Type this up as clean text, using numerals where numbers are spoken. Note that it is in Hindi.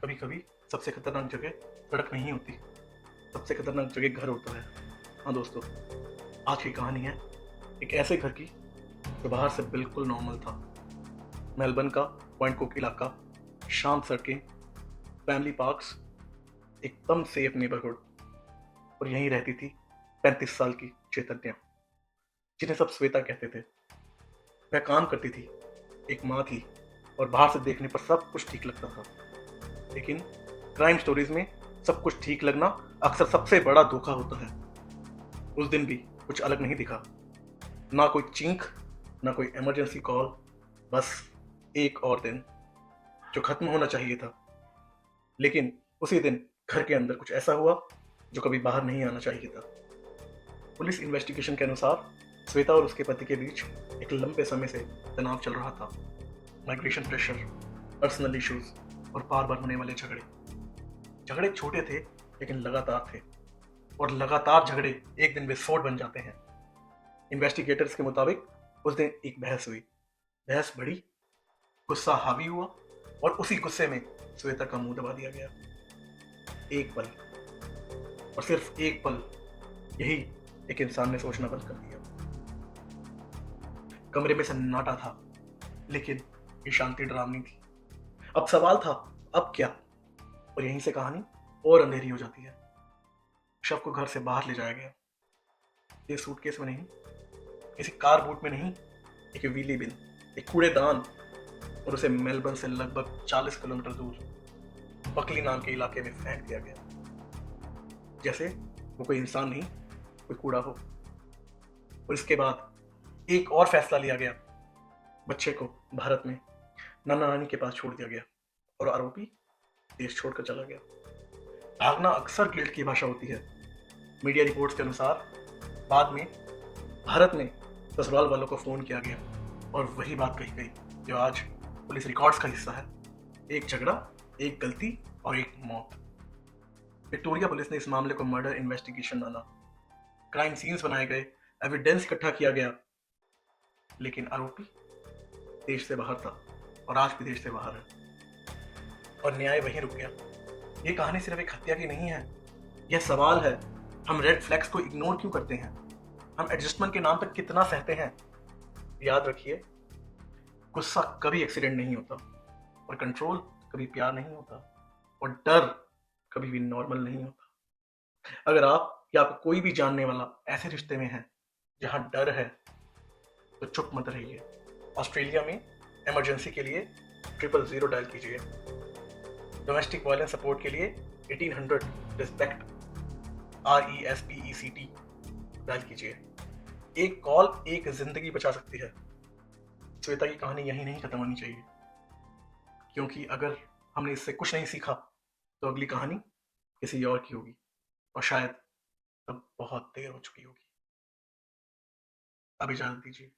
कभी कभी सबसे खतरनाक जगह सड़क नहीं होती, सबसे खतरनाक जगह घर होता है। हाँ दोस्तों, आज की कहानी है एक ऐसे घर की जो बाहर से बिल्कुल नॉर्मल था। मेलबर्न का पॉइंट कुक इलाका, शांत सड़कें, फैमिली पार्क्स, एकदम सेफ नेबरहुड। और यहीं रहती थी 35 साल की चैतन्या, जिन्हें सब श्वेता कहते थे। वह काम करती थी, एक माँ थी, और बाहर से देखने पर सब कुछ ठीक लगता था। लेकिन क्राइम स्टोरीज में सब कुछ ठीक लगना अक्सर सबसे बड़ा धोखा होता है। उस दिन भी कुछ अलग नहीं दिखा। ना कोई चिंक, ना कोई इमरजेंसी कॉल, बस एक और दिन जो खत्म होना चाहिए था। लेकिन उसी दिन घर के अंदर कुछ ऐसा हुआ जो कभी बाहर नहीं आना चाहिए था। पुलिस इन्वेस्टिगेशन के अनुसार श्वेता और उसके पति के बीच एक लंबे समय से तनाव चल रहा था। माइग्रेशन प्रेशर, पर्सनल इश्यूज और बार बार होने वाले झगड़े। झगड़े छोटे थे लेकिन लगातार थे, और लगातार झगड़े एक दिन विस्फोट बन जाते हैं। इन्वेस्टिगेटर्स के मुताबिक उस दिन एक बहस हुई। बहस बढ़ी, गुस्सा हावी हुआ, और उसी गुस्से में श्वेता का मुंह दबा दिया गया। एक पल, और सिर्फ एक पल, यही एक इंसान ने सोचना बंद कर दिया। कमरे में सन्नाटा था, लेकिन ये शांति डरावनी थी। अब सवाल था, अब क्या? और यहीं से कहानी और अंधेरी हो जाती है। शव को घर से बाहर ले जाया गया। ये सूटकेस में नहीं, किसी कार बूट में नहीं, एक व्हीली बिन, एक कूड़ेदान, और उसे मेलबर्न से लगभग 40 किलोमीटर दूर बकली नाम के इलाके में फेंक दिया गया। जैसे वो कोई इंसान नहीं, कोई कूड़ा हो। और इसके बाद एक और फैसला लिया गया। बच्चे को भारत में नाना नानी के पास छोड़ दिया गया, और आरोपी देश छोड़कर चला गया। भागना अक्सर गिल्ट की भाषा होती है। मीडिया रिपोर्ट्स के अनुसार बाद में भारत में ससुराल वालों को फोन किया गया, और वही बात कही गई जो आज पुलिस रिकॉर्ड्स का हिस्सा है। एक झगड़ा, एक गलती और एक मौत। विक्टोरिया पुलिस ने इस मामले को मर्डर इन्वेस्टिगेशन माना। क्राइम सीन्स बनाए गए, एविडेंस इकट्ठा किया गया, लेकिन आरोपी देश से बाहर था, और आज भी देश से बाहर है। और न्याय वहीं रुक गया। ये कहानी सिर्फ एक हत्या की नहीं है, यह सवाल है, हम रेड फ्लैग्स को इग्नोर क्यों करते हैं? हम एडजस्टमेंट के नाम पर कितना सहते हैं? याद रखिए, गुस्सा कभी एक्सीडेंट नहीं होता, और कंट्रोल कभी प्यार नहीं होता, और डर कभी भी नॉर्मल नहीं होता। अगर आप या आपको कोई भी जानने वाला ऐसे रिश्ते में है जहां डर है, तो चुप मत रहिए। ऑस्ट्रेलिया में इमरजेंसी के लिए 000 डायल कीजिए। डोमेस्टिक वायलेंस सपोर्ट के लिए 1800 रिस्पेक्ट RESPECT डायल कीजिए। एक कॉल एक जिंदगी बचा सकती है। श्वेता की कहानी यहीं नहीं खत्म होनी चाहिए, क्योंकि अगर हमने इससे कुछ नहीं सीखा तो अगली कहानी किसी और की होगी, और शायद तब बहुत देर हो चुकी होगी। अब इजाजत दीजिए।